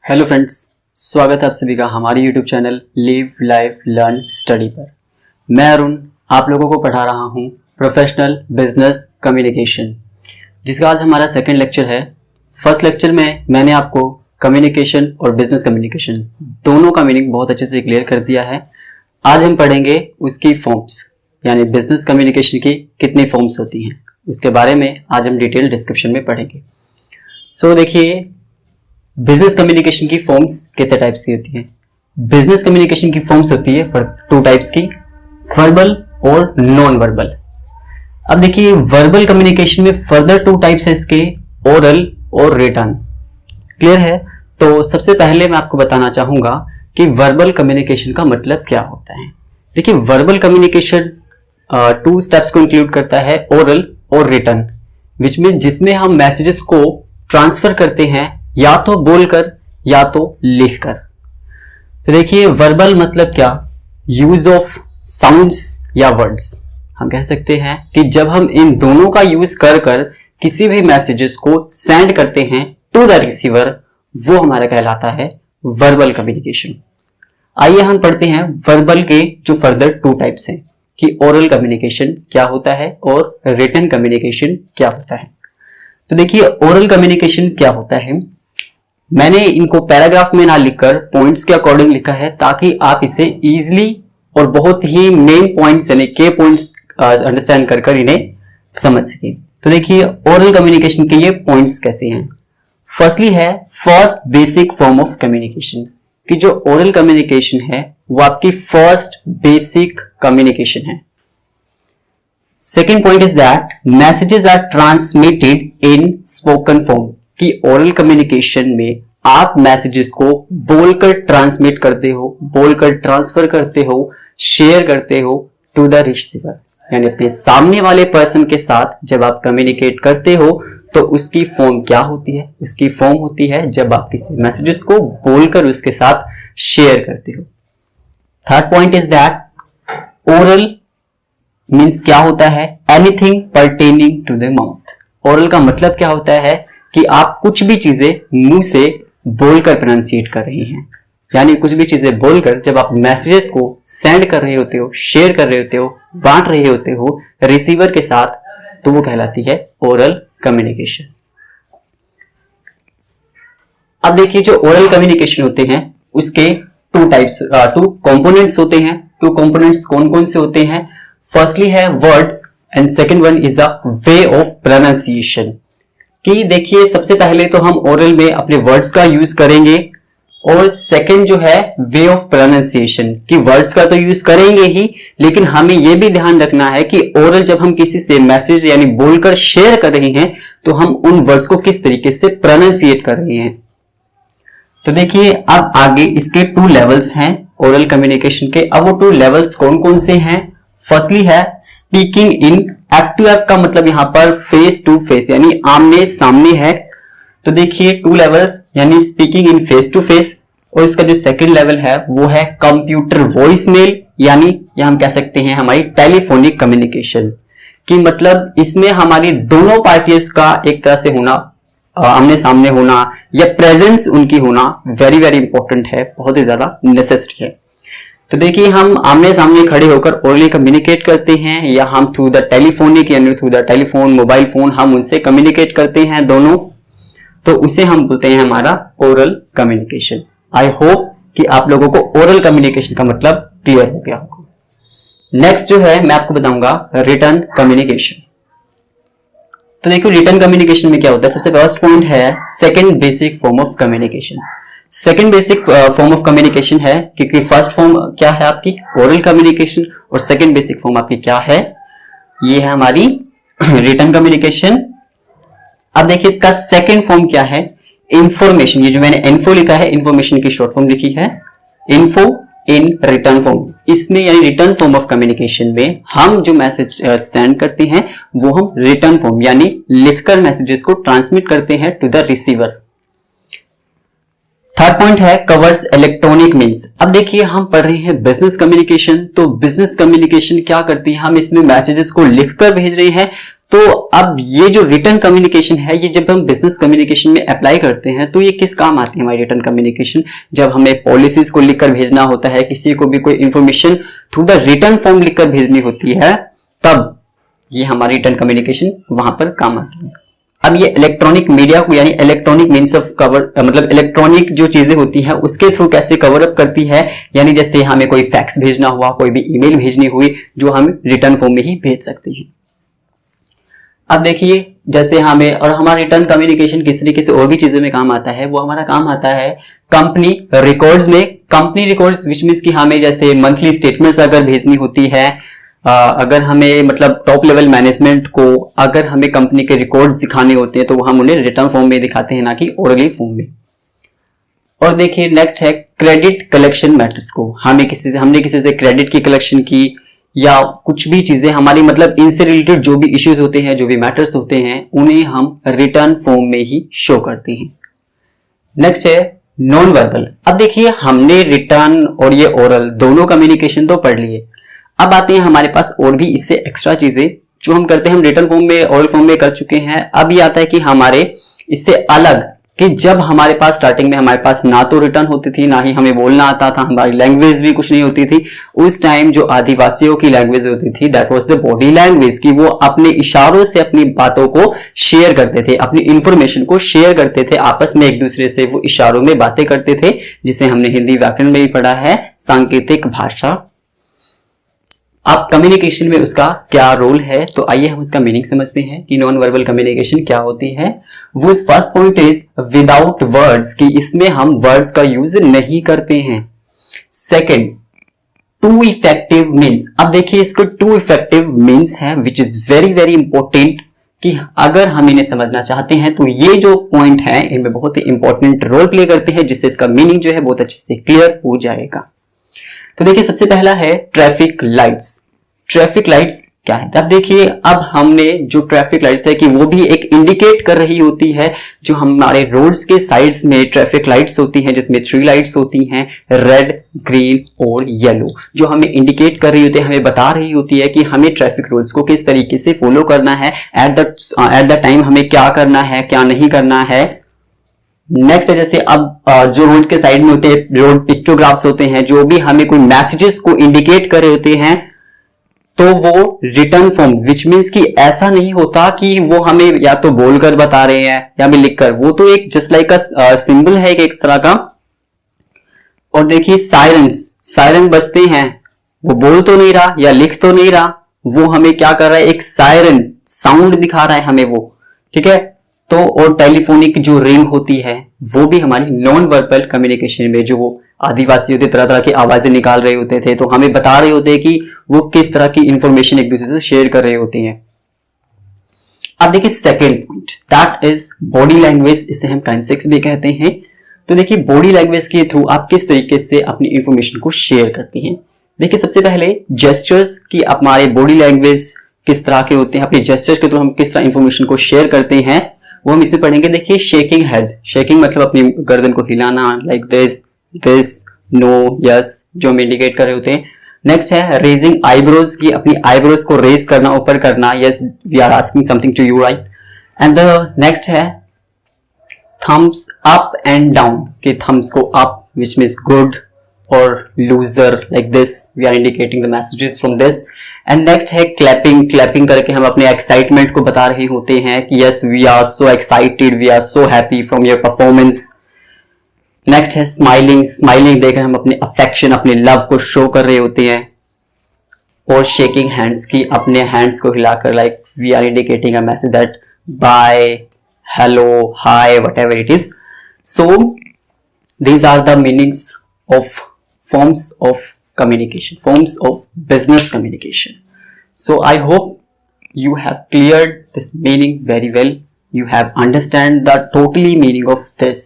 Hello friends, स्वागत है आप सभी का हमारे YouTube channel live life learn study पर। मैं अरुण आप लोगों को पढ़ा रहा हूं प्रोफेशनल बिजनेस कम्युनिकेशन, जिसका आज हमारा सेकंड लेक्चर है। फर्स्ट लेक्चर में मैंने आपको कम्युनिकेशन और बिजनेस कम्युनिकेशन दोनों का मीनिंग बहुत अच्छे से क्लियर कर दिया है। आज हम पढ़ेंगे उसकी फॉर्म्स, यानी बिजनेस कम्युनिकेशन की कितनी फॉर्म्स होती हैं, उसके बारे में आज हम डिटेल डिस्क्रिप्शन में पढ़ेंगे। सो देखिए, बिजनेस कम्युनिकेशन की फॉर्म्स कितने टाइप्स की होती हैं। बिजनेस कम्युनिकेशन की फॉर्म्स होती है टू टाइप्स की, वर्बल और नॉन वर्बल। अब देखिए, वर्बल कम्युनिकेशन में फर्दर टू टाइप्स है इसके, ओरल और रिटन। क्लियर है? तो सबसे पहले मैं आपको बताना चाहूंगा कि वर्बल कम्युनिकेशन का मतलब क्या होता है। देखिए, वर्बल कम्युनिकेशन टू स्टेप्स को इंक्लूड करता है, ओरल और रिटन, जिसमें हम मैसेजेस को ट्रांसफर करते हैं या तो बोलकर या तो लिखकर। तो देखिए, वर्बल मतलब क्या, यूज ऑफ साउंड्स या वर्ड्स। हम कह सकते हैं कि जब हम इन दोनों का यूज कर किसी भी मैसेजेस को सेंड करते हैं टू द रिसीवर, वो हमारा कहलाता है वर्बल कम्युनिकेशन। आइए हम पढ़ते हैं वर्बल के जो फर्दर टू टाइप्स हैं कि ओरल कम्युनिकेशन क्या होता है और रिटन कम्युनिकेशन क्या होता है। तो देखिए, ओरल कम्युनिकेशन क्या होता है, मैंने इनको पैराग्राफ में ना लिखकर पॉइंट्स के अकॉर्डिंग लिखा है ताकि आप इसे इजीली और बहुत ही मेन पॉइंट्स यानी के पॉइंट्स अंडरस्टैंड कर इन्हें समझ सके। तो देखिए, ओरल कम्युनिकेशन के ये पॉइंट्स कैसे हैं। फर्स्टली है first basic form of communication, कि जो ओरल कम्युनिकेशन है वो आपकी फर्स्ट बेसिक कम्युनिकेशन है। Second point is that messages are transmitted in spoken form, कि ओरल कम्युनिकेशन में आप मैसेजेस को बोलकर ट्रांसमिट करते हो, बोलकर ट्रांसफर करते हो, शेयर करते हो टू द रिसीवर, यानी अपने सामने वाले पर्सन के साथ जब आप कम्युनिकेट करते हो तो उसकी फॉर्म क्या होती है, उसकी फॉर्म होती है जब आप किसी मैसेजेस को बोलकर उसके साथ शेयर करते हो। Third point is that oral means क्या होता है, anything pertaining to the mouth. Oral का मतलब क्या होता है कि आप कुछ भी चीजें मुंह से बोलकर प्रोनाउंसिएट कर रही हैं, यानी कुछ भी चीजें बोलकर जब आप मैसेजेस को सेंड कर रहे होते हो, शेयर कर रहे होते हो, बांट रहे होते हो रिसीवर के साथ, तो वो कहलाती है ओरल कम्युनिकेशन। अब देखिए, जो ओरल कम्युनिकेशन होते हैं उसके टू टाइप्स, टू कंपोनेंट्स होते हैं। टू कंपोनेंट्स कौन कौन से होते हैं? फर्स्टली है words and second one is the way of pronunciation. कि देखिए, सबसे पहले तो हम ओरल में अपने वर्ड्स का यूज करेंगे और सेकंड जो है वे ऑफ प्रोनाउंसिएशन, कि वर्ड्स का तो यूज करेंगे ही, लेकिन हमें यह भी ध्यान रखना है कि ओरल जब हम किसी से मैसेज यानी बोलकर शेयर कर रहे हैं तो हम उन वर्ड्स को किस तरीके से प्रोनाउंसिएट कर रहे हैं। तो देखिए, अब आगे इसके टू लेवल्स हैं ओरल कम्युनिकेशन के। अब वो टू लेवल्स कौन कौन से हैं? फर्स्टली है स्पीकिंग इन F2F का मतलब यहां पर फेस टू फेस, यानी आमने सामने है। तो देखिए, टू लेवल्स यानी speaking in face to face, और इसका जो सेकंड लेवल है वो है कंप्यूटर वॉइस मेल, यानी यह हम कह सकते हैं हमारी टेलीफोनिक कम्युनिकेशन, कि मतलब इसमें हमारी दोनों पार्टियों का एक तरह से होना, आमने सामने होना या प्रेजेंस उनकी होना वेरी वेरी इंपॉर्टेंट है, बहुत ही ज्यादा नेसेसरी है। तो देखिए, हम आमने सामने खड़े होकर ओरली कम्युनिकेट करते हैं या हम थ्रू द टेलीफोनिक यानी through the telephone mobile phone हम उनसे कम्युनिकेट करते हैं दोनों, तो उसे हम बोलते हैं हमारा ओरल कम्युनिकेशन। आई होप कि आप लोगों को ओरल कम्युनिकेशन का मतलब क्लियर हो गया होगा। नेक्स्ट जो है मैं आपको बताऊंगा रिटन कम्युनिकेशन। तो देखो, रिटन कम्युनिकेशन में क्या होता है। सबसे फर्स्ट पॉइंट है second basic form of communication. Second basic form of communication है, क्योंकि फर्स्ट फॉर्म क्या है आपकी ओरल कम्युनिकेशन और सेकेंड बेसिक फॉर्म आपकी क्या है, ये है हमारी रिटन कम्युनिकेशन। अब देखिए, इसका सेकेंड फॉर्म क्या है, इंफॉर्मेशन। ये जो मैंने इन्फो लिखा है, इंफॉर्मेशन की शॉर्ट फॉर्म लिखी है इन्फो इन रिटर्न फॉर्म। इसमें यानी रिटर्न फॉर्म ऑफ कम्युनिकेशन में हम जो मैसेज सेंड करते हैं वो हम रिटर्न फॉर्म यानी लिखकर मैसेजेस को ट्रांसमिट करते हैं to the receiver. Third point है कवर्स इलेक्ट्रॉनिक मीन्स। अब देखिए, हम पढ़ रहे हैं बिजनेस कम्युनिकेशन, तो बिजनेस कम्युनिकेशन क्या करती है, हम इसमें मैसेजेस को लिखकर भेज रहे हैं तो अब ये जो रिटर्न कम्युनिकेशन है, ये जब हम बिजनेस कम्युनिकेशन में अप्लाई करते हैं तो ये किस काम आती है हमारी रिटर्न कम्युनिकेशन? जब हमें पॉलिसीज को लिखकर भेजना होता है, किसी को भी कोई information through the return form लिखकर भेजनी होती है, तब ये हमारी रिटर्न कम्युनिकेशन वहां पर काम आती है। अब ये इलेक्ट्रॉनिक मीडिया को, यानी इलेक्ट्रॉनिक मीन्स ऑफ कवर, मतलब इलेक्ट्रॉनिक जो चीजें होती हैं उसके थ्रू कैसे कवर अप करती है, यानी जैसे हमें कोई फैक्स भेजना हुआ, कोई भी ईमेल भेजनी हुई, जो हम रिटर्न फॉर्म में ही भेज सकते हैं। अब देखिए, जैसे हमें, और हमारा रिटर्न कम्युनिकेशन किस तरीके से और भी चीजों में काम आता है, वो हमारा काम आता है कंपनी रिकॉर्ड्स में। कंपनी रिकॉर्ड्स विच मीन्स कि हमें जैसे मंथली स्टेटमेंट्स अगर भेजनी होती है, अगर हमें मतलब टॉप लेवल मैनेजमेंट को अगर हमें कंपनी के रिकॉर्ड्स दिखाने होते हैं तो हम उन्हें रिटर्न फॉर्म में दिखाते हैं, ना कि ओरली फॉर्म में। और देखिए नेक्स्ट है क्रेडिट कलेक्शन मैटर्स को। हमने किसी से क्रेडिट की कलेक्शन की, या कुछ भी चीजें हमारी मतलब इनसे रिलेटेड जो भी इश्यूज होते हैं, जो भी मैटर्स होते हैं, उन्हें हम रिटर्न फॉर्म में ही शो करते हैं। नेक्स्ट है नॉन वर्बल। अब देखिए, हमने रिटर्न और ये ओरल दोनों कम्युनिकेशन तो पढ़ लिए। अब आते हैं हमारे पास और भी इससे एक्स्ट्रा चीजें जो हम करते हैं। हम रिटर्न फॉर्म में, ओरल फॉर्म में कर चुके हैं। अब ये आता है कि हमारे इससे अलग, कि जब हमारे पास स्टार्टिंग में हमारे पास ना तो रिटर्न होती थी, ना ही हमें बोलना आता था, हमारी लैंग्वेज भी कुछ नहीं होती थी। उस टाइम जो आदिवासियों की लैंग्वेज होती थी, that was the body language, कि वो अपने इशारों से अपनी बातों को शेयर करते थे, अपनी इंफॉर्मेशन को शेयर करते थे आपस में एक दूसरे से। वो इशारों में बातें करते थे, जिसे हमने हिंदी व्याकरण में भी पढ़ा है, सांकेतिक भाषा। अब कम्युनिकेशन में उसका क्या रोल है, तो आइए हम उसका मीनिंग समझते हैं कि नॉन वर्बल कम्युनिकेशन क्या होती है। वो first point is without words, कि इसमें हम वर्ड्स का यूज नहीं करते हैं। Second, two effective means. अब देखिए, इसको टू इफेक्टिव मीन्स है which is very very important, कि अगर हम इन्हें समझना चाहते हैं तो ये जो पॉइंट है इनमें बहुत ही इंपॉर्टेंट रोल प्ले करते हैं, जिससे इसका मीनिंग जो है बहुत अच्छे से क्लियर हो जाएगा। तो देखिए, सबसे पहला है ट्रैफिक लाइट्स। ट्रैफिक लाइट्स क्या है? अब देखिए, अब हमने जो ट्रैफिक लाइट्स है कि वो भी एक इंडिकेट कर रही होती है। जो हमारे रोड्स के साइड्स में ट्रैफिक लाइट्स होती हैं, जिसमें 3 लाइट्स होती हैं, रेड, ग्रीन और येलो, जो हमें इंडिकेट कर रही होती है, हमें बता रही होती है कि हमें ट्रैफिक रूल्स को किस तरीके से फॉलो करना है, एट द टाइम हमें क्या करना है, क्या नहीं करना है। नेक्स्ट है, जैसे अब जो रोड के साइड में होते हैं रोड पिक्टोग्राफ्स होते हैं, जो भी हमें कोई मैसेजेस को इंडिकेट कर रहे होते हैं, तो वो रिटर्न फॉर्म, विच मीन्स कि ऐसा नहीं होता कि वो हमें या तो बोलकर बता रहे हैं या हमें लिखकर, वो तो एक जस्ट लाइक अ सिंबल है एक तरह का। और देखिए सायरन बजते हैं, वो बोल तो नहीं रहा या लिख तो नहीं रहा, वो हमें क्या कर रहा है, एक सायरन साउंड दिखा रहा है हमें वो, ठीक है। तो और टेलीफोनिक जो रिंग होती है, वो भी हमारी नॉन वर्बल कम्युनिकेशन में, जो वो आदिवासी होते तरह तरह की आवाजें निकाल रहे होते थे, तो हमें बता रहे होते हैं कि वो किस तरह की इंफॉर्मेशन एक दूसरे से शेयर कर रहे होते हैं। अब देखिए second point, that is body language, इसे हम काइनेसिक्स भी कहते हैं। तो देखिए, बॉडी लैंग्वेज के थ्रू आप किस तरीके से अपनी इंफॉर्मेशन को शेयर करती हैं। देखिए, सबसे पहले जेस्चर्स की हमारे बॉडी लैंग्वेज किस तरह के होते हैं, अपने जेस्चर्स के थ्रू हम किस तरह इंफॉर्मेशन को शेयर करते हैं, वो हम इसे पढ़ेंगे। देखिए, शेकिंग हेड्स, शेकिंग मतलब अपनी गर्दन को हिलाना, लाइक दिस, नो, यस, जो हम इंडिकेट कर रहे होते हैं। नेक्स्ट है रेजिंग आईब्रोज, की अपनी आईब्रोज को रेज करना, ऊपर करना, yes we are asking something to you, right. And the next है थम्स अप एंड डाउन, कि थम्स को अप विच मीन्स गुड, और loser like this, we are indicating the messages from this. And next है clapping, clapping करके हम अपने excitement को बता रहे होते हैं कि yes we are so excited, we are so happy from your performance. Next है स्माइलिंग, स्माइलिंग देकर हम अपने अफेक्शन, अपने लव को शो कर रहे होते हैं। और शेकिंग हैंड्स, की अपने हैंड्स को हिलाकर, like we are indicating a message that bye, hello, hi, whatever it is. So these are the meanings of forms of communication, forms of business communication. So I hope you have cleared this meaning very well. You have understand the totally meaning of this.